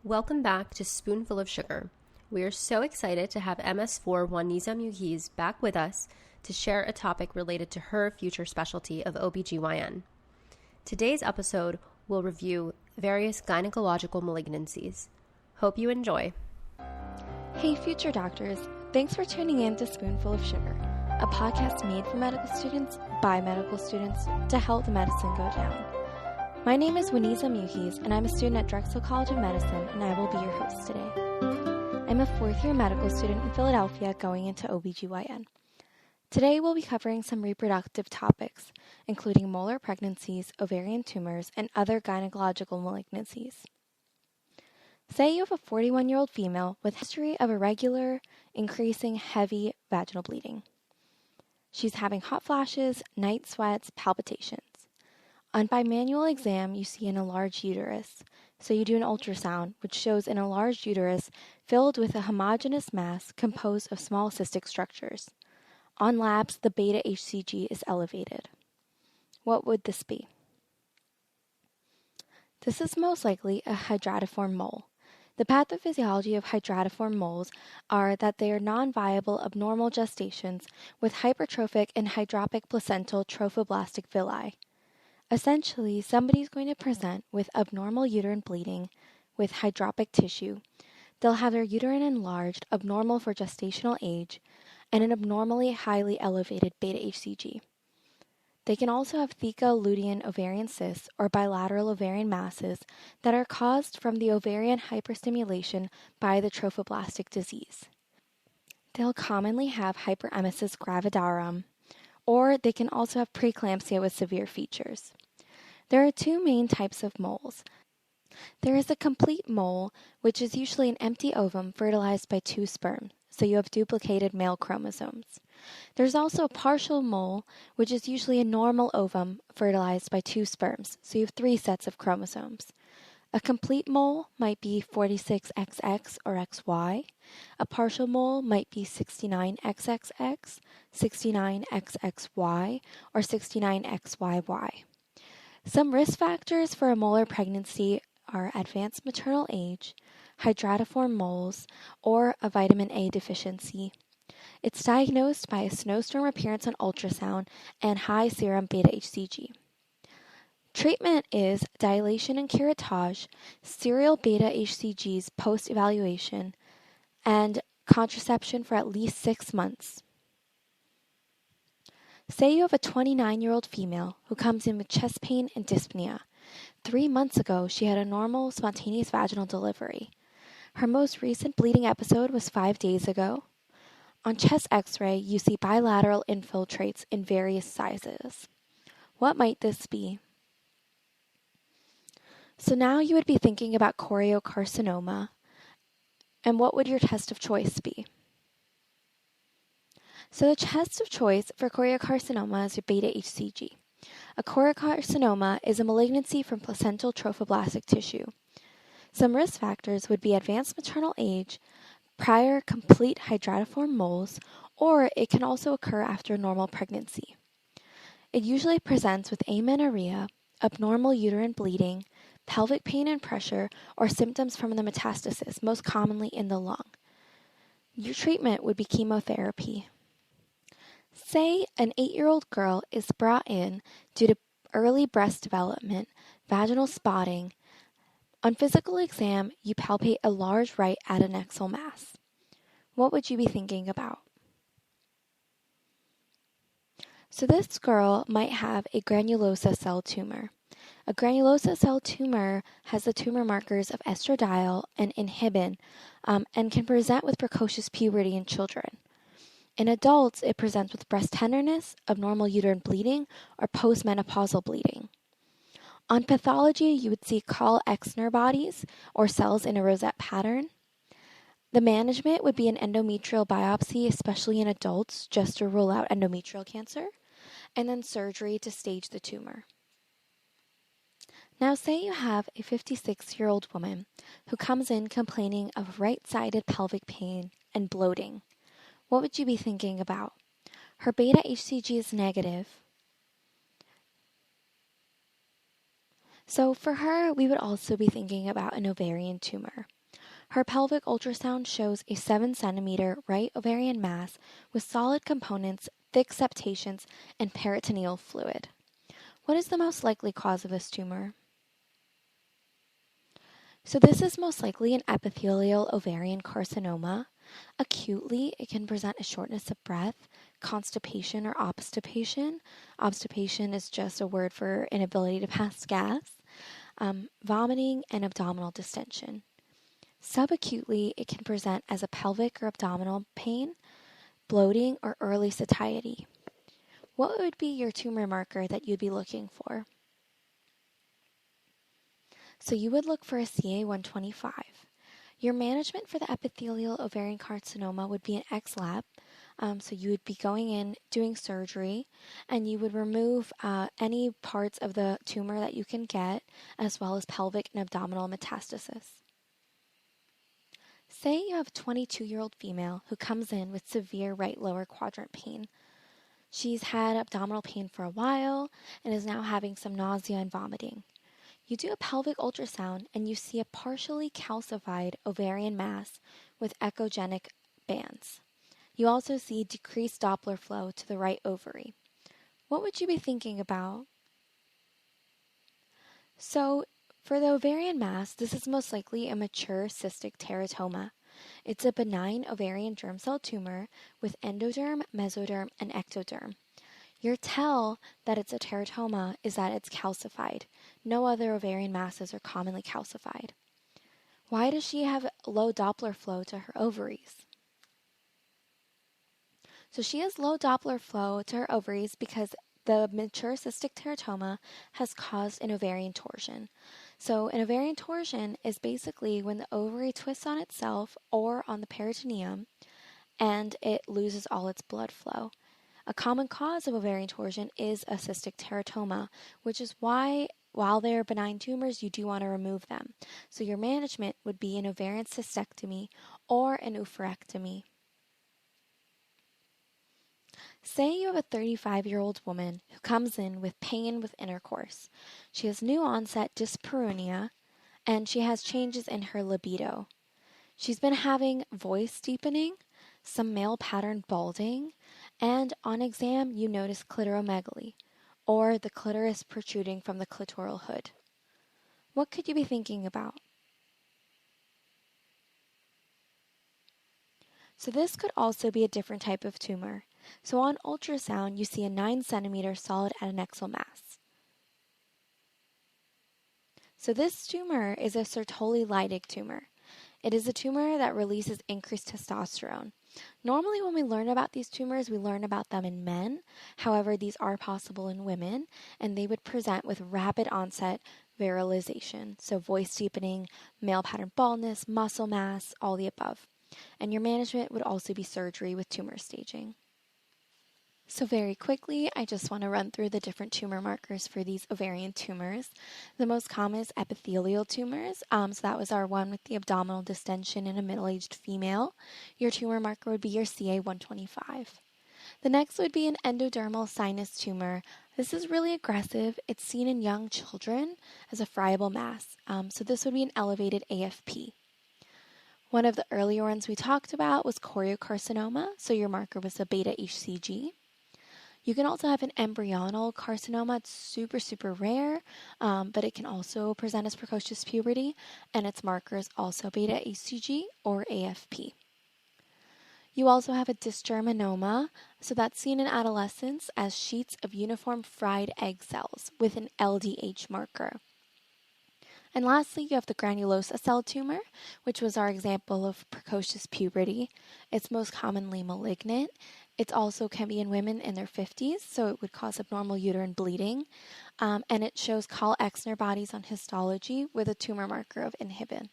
Welcome back to Spoonful of Sugar. We are so excited to have MS4 Waneeza Mughees back with us to share a topic related to her future specialty of OBGYN. Today's episode will review various gynecological malignancies. Hope you enjoy. Hey future doctors, thanks for tuning in to Spoonful of Sugar, a podcast made for medical students by medical students to help the medicine go down. My name is Waneeza Mughees, and I'm a student at Drexel College of Medicine, and I will be your host today. I'm a fourth-year medical student in Philadelphia going into OBGYN. Today we'll be covering some reproductive topics, including molar pregnancies, ovarian tumors, and other gynecological malignancies. Say you have a 41-year-old female with history of irregular, increasing, heavy vaginal bleeding. She's having hot flashes, night sweats, palpitations. On bimanual exam, you see an enlarged uterus, so you do an ultrasound, which shows an enlarged uterus filled with a homogeneous mass composed of small cystic structures. On labs, the beta-HCG is elevated. What would this be? This is most likely a hydratoform mole. The pathophysiology of hydratoform moles are that they are non-viable abnormal gestations with hypertrophic and hydropic placental trophoblastic villi. Essentially, somebody's going to present with abnormal uterine bleeding with hydropic tissue. They'll have their uterine enlarged, abnormal for gestational age, and an abnormally highly elevated beta-HCG. They can also have theca-lutein ovarian cysts or bilateral ovarian masses that are caused from the ovarian hyperstimulation by the trophoblastic disease. They'll commonly have hyperemesis gravidarum, or they can also have preeclampsia with severe features. There are two main types of moles. There is a complete mole, which is usually an empty ovum fertilized by two sperm, so you have duplicated male chromosomes. There's also a partial mole, which is usually a normal ovum fertilized by two sperms, so you have three sets of chromosomes. A complete mole might be 46XX or XY. A partial mole might be 69XXX, 69XXY, or 69XYY. Some risk factors for a molar pregnancy are advanced maternal age, hydratoform moles, or a vitamin A deficiency. It's diagnosed by a snowstorm appearance on ultrasound and high serum beta-HCG. Treatment is dilation and curettage, serial beta-HCGs post-evaluation, and contraception for at least 6 months. Say you have a 29-year-old female who comes in with chest pain and dyspnea. 3 months ago, she had a normal spontaneous vaginal delivery. Her most recent bleeding episode was 5 days ago. On chest x-ray, you see bilateral infiltrates in various sizes. What might this be? So now you would be thinking about choriocarcinoma, and what would your test of choice be? So the test of choice for choriocarcinoma is your beta-HCG. A choriocarcinoma is a malignancy from placental trophoblastic tissue. Some risk factors would be advanced maternal age, prior complete hydratoform moles, or it can also occur after a normal pregnancy. It usually presents with amenorrhea, abnormal uterine bleeding, pelvic pain and pressure, or symptoms from the metastasis, most commonly in the lung. Your treatment would be chemotherapy. Say an 8-year-old girl is brought in due to early breast development, vaginal spotting. On physical exam, you palpate a large right adnexal mass. What would you be thinking about? So this girl might have a granulosa cell tumor. A granulosa cell tumor has the tumor markers of estradiol and inhibin and can present with precocious puberty in children. In adults, it presents with breast tenderness, abnormal uterine bleeding, or postmenopausal bleeding. On pathology, you would see Call-Exner bodies or cells in a rosette pattern. The management would be an endometrial biopsy, especially in adults, just to rule out endometrial cancer, and then surgery to stage the tumor. Now say you have a 56-year-old woman who comes in complaining of right-sided pelvic pain and bloating. What would you be thinking about? Her beta-HCG is negative. So for her, we would also be thinking about an ovarian tumor. Her pelvic ultrasound shows a 7 centimeter right ovarian mass with solid components, thick septations, and peritoneal fluid. What is the most likely cause of this tumor? So this is most likely an epithelial ovarian carcinoma. Acutely, it can present as shortness of breath, constipation, or obstipation. Obstipation is just a word for inability to pass gas, vomiting, and abdominal distension. Subacutely, it can present as a pelvic or abdominal pain, bloating, or early satiety. What would be your tumor marker that you'd be looking for? So you would look for a CA-125. Your management for the epithelial ovarian carcinoma would be an X-lab. So you would be going in, doing surgery, and you would remove any parts of the tumor that you can get, as well as pelvic and abdominal metastasis. Say you have a 22-year-old female who comes in with severe right lower quadrant pain. She's had abdominal pain for a while and is now having some nausea and vomiting. You do a pelvic ultrasound and you see a partially calcified ovarian mass with echogenic bands. You also see decreased Doppler flow to the right ovary. What would you be thinking about? So, for the ovarian mass, this is most likely a mature cystic teratoma. It's a benign ovarian germ cell tumor with endoderm, mesoderm, and ectoderm. Your tell that it's a teratoma is that it's calcified. No other ovarian masses are commonly calcified. Why does she have low Doppler flow to her ovaries? So she has low Doppler flow to her ovaries because the mature cystic teratoma has caused an ovarian torsion. So an ovarian torsion is basically when the ovary twists on itself or on the peritoneum and it loses all its blood flow. A common cause of ovarian torsion is a cystic teratoma, which is why, while they are benign tumors, you do want to remove them. So your management would be an ovarian cystectomy or an oophorectomy. Say you have a 35-year-old woman who comes in with pain with intercourse. She has new onset dyspareunia, and she has changes in her libido. She's been having voice deepening, some male pattern balding, and on exam you notice clitoromegaly, or the clitoris protruding from the clitoral hood. What could you be thinking about? So this could also be a different type of tumor. So on ultrasound, you see a 9 centimeter solid adnexal mass. So this tumor is a Sertoli Lytic tumor. It is a tumor that releases increased testosterone. Normally when we learn about these tumors, we learn about them in men. However, these are possible in women, and they would present with rapid onset virilization. So voice deepening, male pattern baldness, muscle mass, all the above. And your management would also be surgery with tumor staging. So very quickly, I just want to run through the different tumor markers for these ovarian tumors. The most common is epithelial tumors. So that was our one with the abdominal distension in a middle-aged female. Your tumor marker would be your CA-125. The next would be an endodermal sinus tumor. This is really aggressive. It's seen in young children as a friable mass. So this would be an elevated AFP. One of the earlier ones we talked about was choriocarcinoma. So your marker was a beta HCG. You can also have an embryonal carcinoma. It's super rare, but it can also present as precocious puberty, and its marker is also beta HCG or AFP. You also have a dysgerminoma, so that's seen in adolescence as sheets of uniform fried egg cells with an LDH marker. And lastly, you have the granulosa cell tumor, which was our example of precocious puberty. It's most commonly malignant. It also can be in women in their 50s, so it would cause abnormal uterine bleeding. And it shows Call-Exner bodies on histology with a tumor marker of inhibin.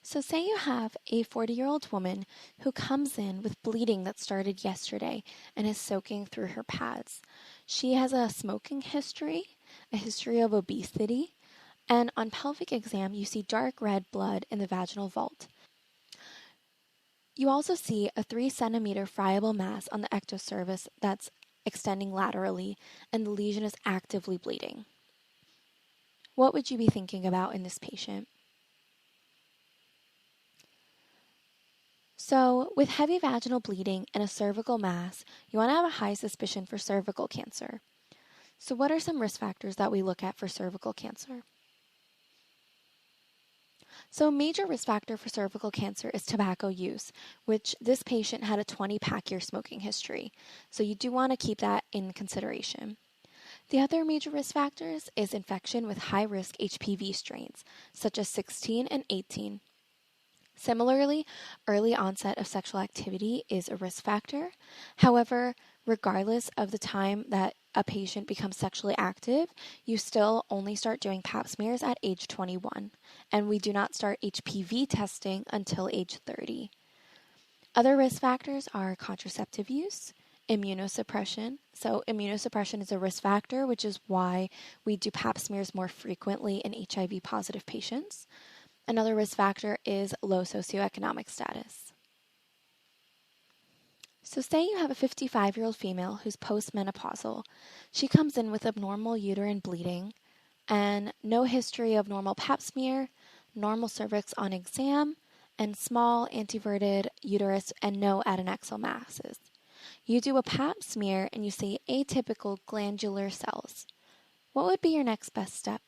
So say you have a 40-year-old woman who comes in with bleeding that started yesterday and is soaking through her pads. She has a smoking history, a history of obesity, and on pelvic exam you see dark red blood in the vaginal vault. You also see a 3 centimeter friable mass on the ectocervix that's extending laterally, and the lesion is actively bleeding. What would you be thinking about in this patient? So, with heavy vaginal bleeding and a cervical mass, you want to have a high suspicion for cervical cancer. So, what are some risk factors that we look at for cervical cancer? So, a major risk factor for cervical cancer is tobacco use, which this patient had a 20-pack year smoking history. So, you do want to keep that in consideration. The other major risk factors is infection with high-risk HPV strains, such as 16 and 18. Similarly, early onset of sexual activity is a risk factor. However, regardless of the time that a patient becomes sexually active, you still only start doing pap smears at age 21, and we do not start HPV testing until age 30. Other risk factors are contraceptive use, immunosuppression. So immunosuppression is a risk factor, which is why we do pap smears more frequently in HIV-positive patients. Another risk factor is low socioeconomic status. So say you have a 55-year-old female who's postmenopausal. She comes in with abnormal uterine bleeding and no history of normal pap smear, normal cervix on exam, and small anteverted uterus and no adnexal masses. You do a pap smear and you see atypical glandular cells. What would be your next best step?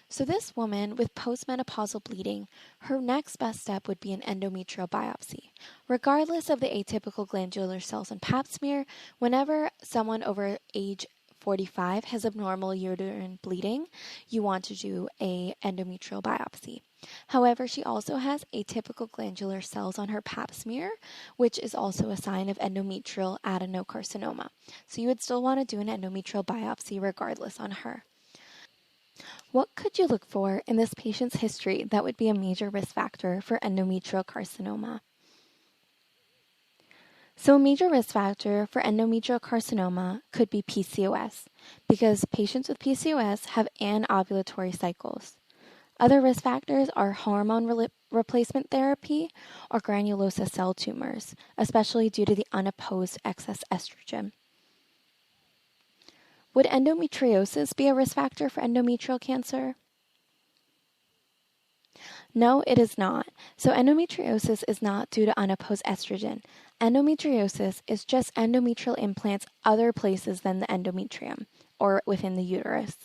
So this woman with postmenopausal bleeding, her next best step would be an endometrial biopsy. Regardless of the atypical glandular cells and pap smear, whenever someone over age 45 has abnormal uterine bleeding, you want to do an endometrial biopsy. However, she also has atypical glandular cells on her pap smear, which is also a sign of endometrial adenocarcinoma. So you would still want to do an endometrial biopsy regardless on her. What could you look for in this patient's history that would be a major risk factor for endometrial carcinoma? So a major risk factor for endometrial carcinoma could be PCOS, because patients with PCOS have anovulatory cycles. Other risk factors are hormone replacement therapy or granulosa cell tumors, especially due to the unopposed excess estrogen. Would endometriosis be a risk factor for endometrial cancer? No, it is not. So endometriosis is not due to unopposed estrogen. Endometriosis is just endometrial implants other places than the endometrium, or within the uterus.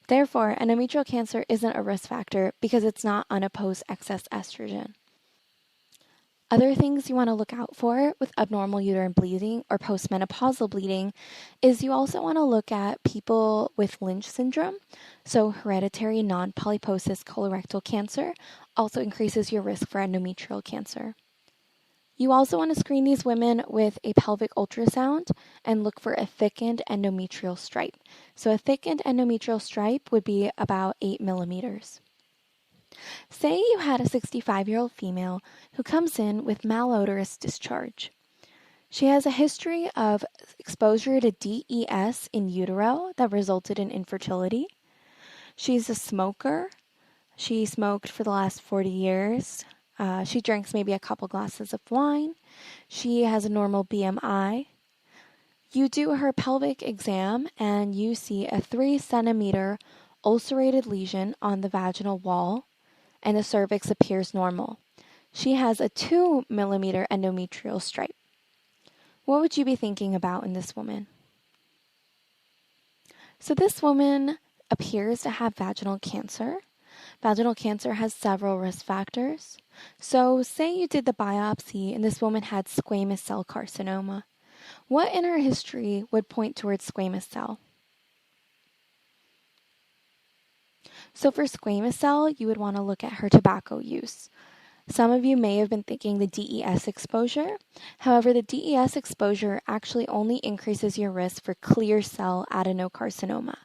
Therefore, endometrial cancer isn't a risk factor because it's not unopposed excess estrogen. Other things you want to look out for with abnormal uterine bleeding or postmenopausal bleeding is you also want to look at people with Lynch syndrome. So hereditary non-polyposis colorectal cancer also increases your risk for endometrial cancer. You also want to screen these women with a pelvic ultrasound and look for a thickened endometrial stripe. So a thickened endometrial stripe would be about 8 millimeters. Say you had a 65-year-old female who comes in with malodorous discharge. She has a history of exposure to DES in utero that resulted in infertility. She's a smoker. She smoked for the last 40 years. She drinks maybe a couple glasses of wine. She has a normal BMI. You do her pelvic exam and you see a 3-centimeter ulcerated lesion on the vaginal wall, and the cervix appears normal. She has a 2-millimeter endometrial stripe. What would you be thinking about in this woman? So this woman appears to have vaginal cancer. Vaginal cancer has several risk factors. So say you did the biopsy and this woman had squamous cell carcinoma. What in her history would point towards squamous cell? So for squamous cell, you would want to look at her tobacco use. Some of you may have been thinking the DES exposure. However, the DES exposure actually only increases your risk for clear cell adenocarcinoma.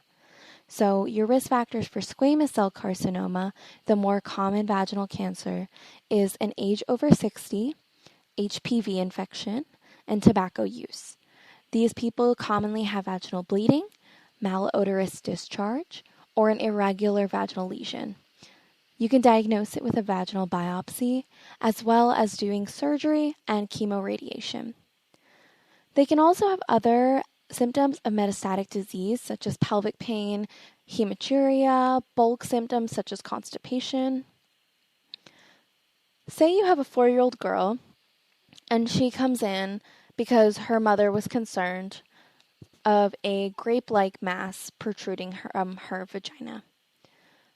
So your risk factors for squamous cell carcinoma, the more common vaginal cancer, is an age over 60, HPV infection, and tobacco use. These people commonly have vaginal bleeding, malodorous discharge, or an irregular vaginal lesion. You can diagnose it with a vaginal biopsy, as well as doing surgery and chemoradiation. They can also have other symptoms of metastatic disease, such as pelvic pain, hematuria, bulk symptoms such as constipation. Say you have a 4-year-old girl and she comes in because her mother was concerned of a grape-like mass protruding from her vagina.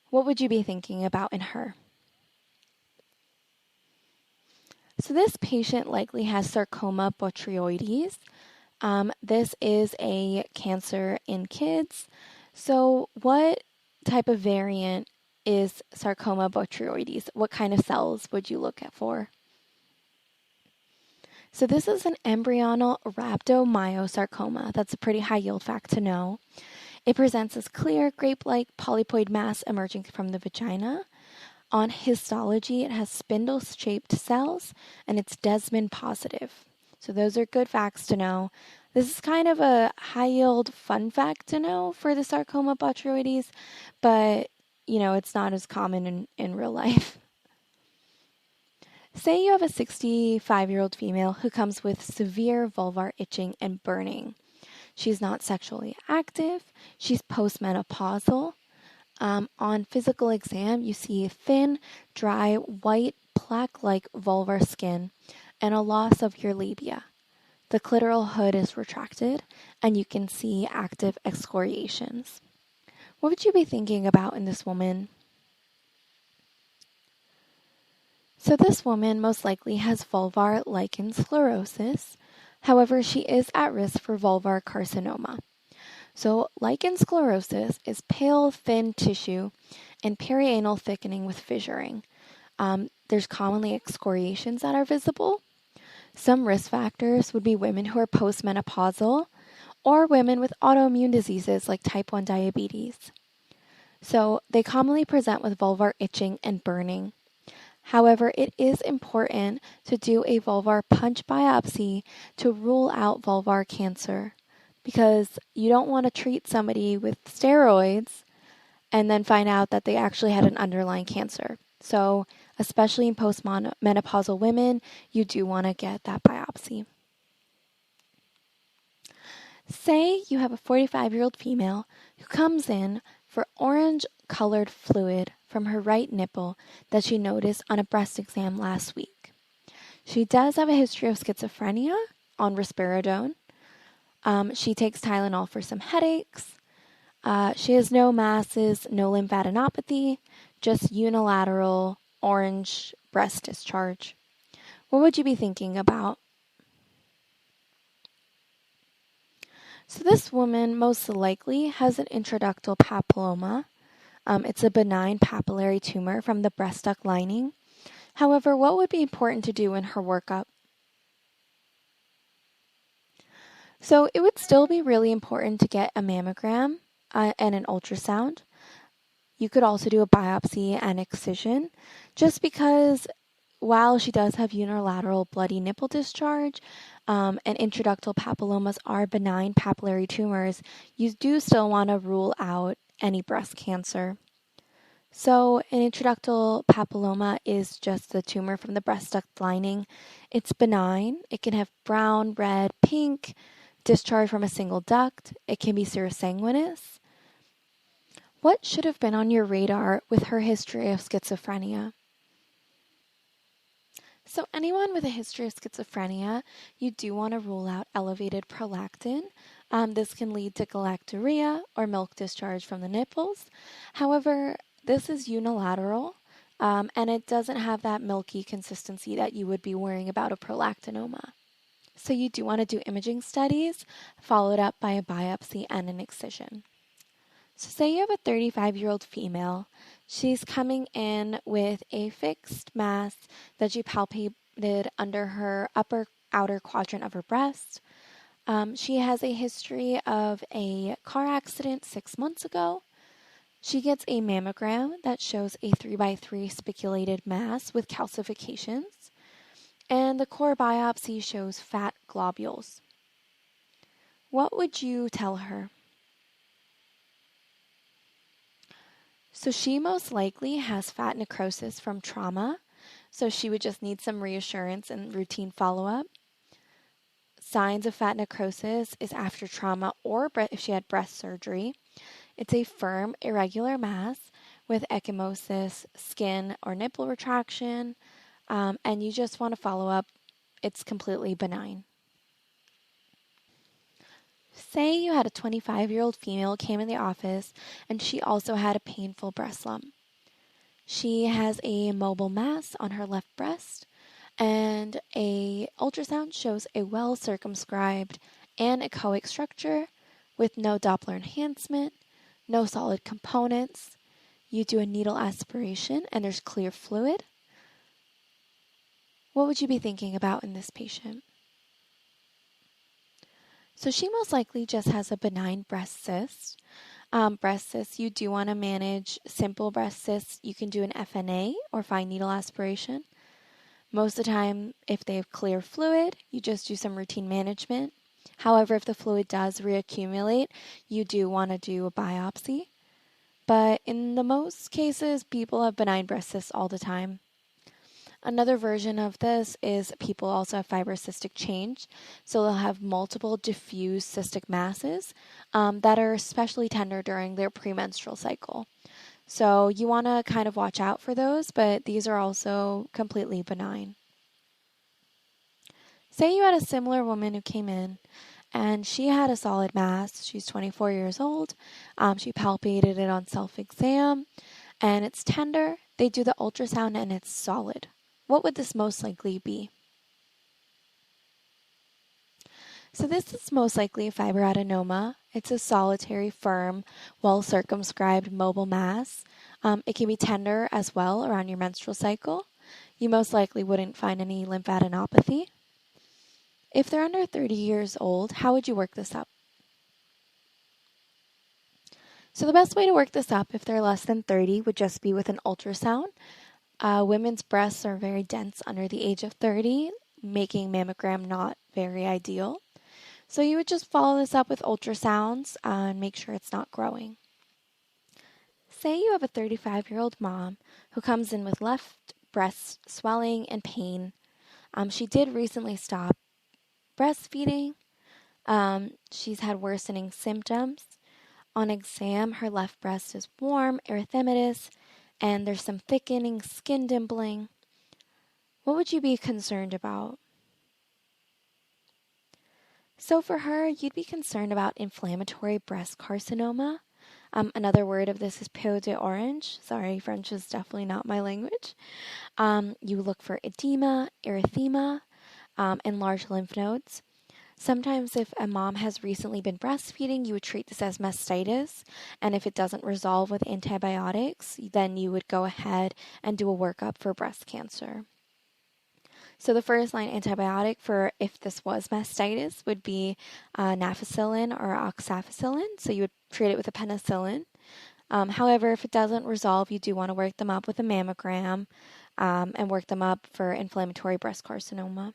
What would you be thinking about in her? So this patient likely has Sarcoma Botrioides. This is a cancer in kids. So what type of variant is Sarcoma Botrioides? What kind of cells would you look at for? So this is an Embryonal Rhabdomyosarcoma. That's a pretty high yield fact to know. It presents as clear, grape-like polypoid mass emerging from the vagina. On histology, it has spindle-shaped cells, and it's Desmond positive. So those are good facts to know. This is kind of a high-yield fun fact to know for the Sarcoma Botrioides, but, it's not as common in real life. Say you have a 65-year-old female who comes with severe vulvar itching and burning. She's not sexually active. She's postmenopausal. On physical exam, you see thin, dry, white, plaque-like vulvar skin and a loss of your labia. The clitoral hood is retracted, and you can see active excoriations. What would you be thinking about in this woman? So this woman most likely has vulvar lichen sclerosis. However, she is at risk for vulvar carcinoma. So lichen sclerosis is pale, thin tissue and perianal thickening with fissuring. There's commonly excoriations that are visible. Some risk factors would be women who are postmenopausal or women with autoimmune diseases like type 1 diabetes. So they commonly present with vulvar itching and burning. However, it is important to do a vulvar punch biopsy to rule out vulvar cancer, because you don't want to treat somebody with steroids and then find out that they actually had an underlying cancer. So, especially in postmenopausal women, you do want to get that biopsy. Say you have a 45-year-old female who comes in for orange-colored fluid from her right nipple that she noticed on a breast exam last week. She does have a history of schizophrenia on risperidone. She takes Tylenol for some headaches. She has no masses, no lymphadenopathy, just unilateral orange breast discharge. What would you be thinking about? So this woman most likely has an intraductal papilloma. It's a benign papillary tumor from the breast duct lining. However, what would be important to do in her workup? So it would still be really important to get a mammogram and an ultrasound. You could also do a biopsy and excision, just because while she does have unilateral bloody nipple discharge, and intraductal papillomas are benign papillary tumors, you do still want to rule out any breast cancer. So an intraductal papilloma is just the tumor from the breast duct lining. It's benign. It can have brown, red, pink discharge from a single duct. It can be serosanguinous. What should have been on your radar with her history of schizophrenia? So anyone with a history of schizophrenia, you do want to rule out elevated prolactin. This can lead to galactorrhea or milk discharge from the nipples. However, this is unilateral, and it doesn't have that milky consistency that you would be worrying about a prolactinoma. So you do want to do imaging studies, followed up by a biopsy and an excision. So say you have a 35-year-old female. She's coming in with a fixed mass that she palpated under her upper outer quadrant of her breast. She has a history of a car accident 6 months ago. She gets a mammogram that shows a 3x3 spiculated mass with calcifications, and the core biopsy shows fat globules. What would you tell her? So she most likely has fat necrosis from trauma, so she would just need some reassurance and routine follow-up. Signs of fat necrosis is after trauma or if she had breast surgery. It's a firm, irregular mass with ecchymosis, skin or nipple retraction, and you just want to follow up. It's completely benign. Say you had a 25-year-old female came in the office and she also had a painful breast lump. She has a mobile mass on her left breast, and a ultrasound shows a well-circumscribed anechoic structure with no Doppler enhancement, no solid components. You do a needle aspiration and there's clear fluid. What would you be thinking about in this patient? So she most likely just has a benign breast cyst. Breast cysts, you do want to manage simple breast cysts. You can do an FNA or fine needle aspiration. Most of the time, if they have clear fluid, you just do some routine management. However, if the fluid does reaccumulate, you do want to do a biopsy. But in the most cases, people have benign breast cysts all the time. Another version of this is people also have fibrocystic change. So they'll have multiple diffuse cystic masses that are especially tender during their premenstrual cycle. So you want to kind of watch out for those, but these are also completely benign. Say you had a similar woman who came in and she had a solid mass. She's 24 years old. She palpated it on self-exam and it's tender. They do the ultrasound and it's solid. What would this most likely be? So this is most likely a fibroadenoma. It's a solitary, firm, well-circumscribed mobile mass. It can be tender as well around your menstrual cycle. You most likely wouldn't find any lymphadenopathy. If they're under 30 years old, how would you work this up? So the best way to work this up if they're less than 30 would just be with an ultrasound. Women's breasts are very dense under the age of 30, making mammogram not very ideal. So you would just follow this up with ultrasounds and make sure it's not growing. Say you have a 35-year-old mom who comes in with left breast swelling and pain. She did recently stop breastfeeding. She's had worsening symptoms. On exam, her left breast is warm, erythematous, and there's some thickening, skin dimpling. What would you be concerned about? So for her, you'd be concerned about inflammatory breast carcinoma. Another word of this is peau d'orange. Sorry, French is definitely not my language. You look for edema, erythema, and large lymph nodes. Sometimes if a mom has recently been breastfeeding, you would treat this as mastitis, and if it doesn't resolve with antibiotics, then you would go ahead and do a workup for breast cancer. So the first line antibiotic for if this was mastitis would be nafacillin or oxacillin, so you would treat it with a penicillin. However, if it doesn't resolve, you do want to work them up with a mammogram and work them up for inflammatory breast carcinoma.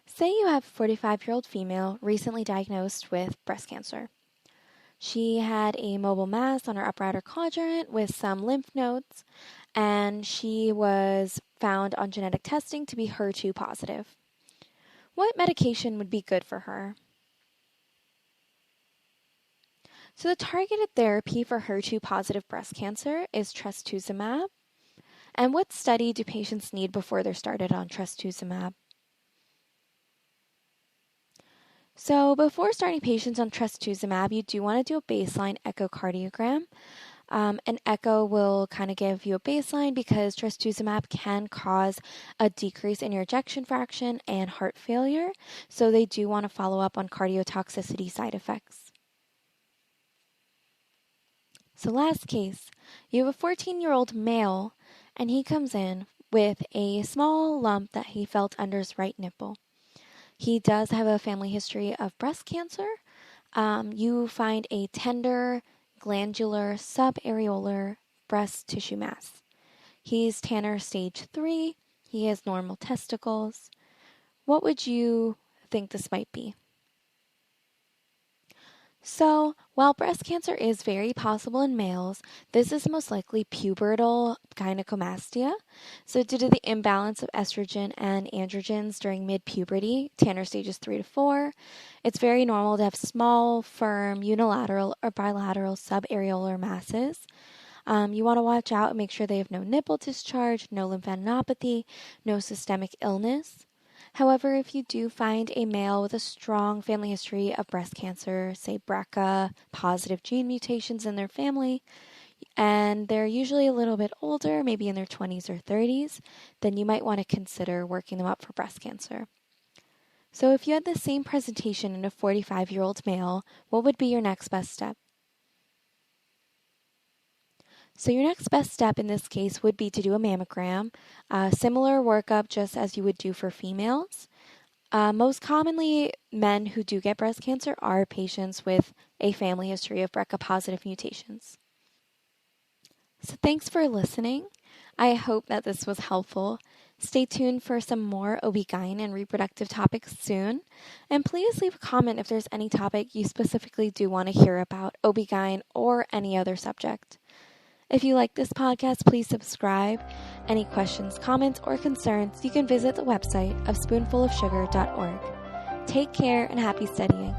Say you have a 45-year-old female recently diagnosed with breast cancer. She had a mobile mass on her upper outer quadrant with some lymph nodes, and she was found on genetic testing to be HER2 positive. What medication would be good for her? So the targeted therapy for HER2 positive breast cancer is trastuzumab. And what study do patients need before they're started on trastuzumab? So before starting patients on trastuzumab, you do want to do a baseline echocardiogram. An echo will kind of give you a baseline because trastuzumab can cause a decrease in your ejection fraction and heart failure. So they do want to follow up on cardiotoxicity side effects. So last case, you have a 14-year-old male and he comes in with a small lump that he felt under his right nipple. He does have a family history of breast cancer. You find a tender, glandular, subareolar breast tissue mass. He's Tanner stage 3. He has normal testicles. What would you think this might be? So, while breast cancer is very possible in males, this is most likely pubertal gynecomastia. So, due to the imbalance of estrogen and androgens during mid-puberty, Tanner stages 3 to 4, it's very normal to have small, firm, unilateral or bilateral subareolar masses. You want to watch out and make sure they have no nipple discharge, no lymphadenopathy, no systemic illness. However, if you do find a male with a strong family history of breast cancer, say BRCA, positive gene mutations in their family, and they're usually a little bit older, maybe in their 20s or 30s, then you might want to consider working them up for breast cancer. So if you had the same presentation in a 45-year-old male, what would be your next best step? So your next best step in this case would be to do a mammogram, similar workup just as you would do for females. Most commonly, men who do get breast cancer are patients with a family history of BRCA-positive mutations. So thanks for listening. I hope that this was helpful. Stay tuned for some more OB/GYN and reproductive topics soon. And please leave a comment if there's any topic you specifically do want to hear about, OB/GYN or any other subject. If you like this podcast, please subscribe. Any questions, comments, or concerns, you can visit the website of spoonfulofsugar.org. Take care and happy studying.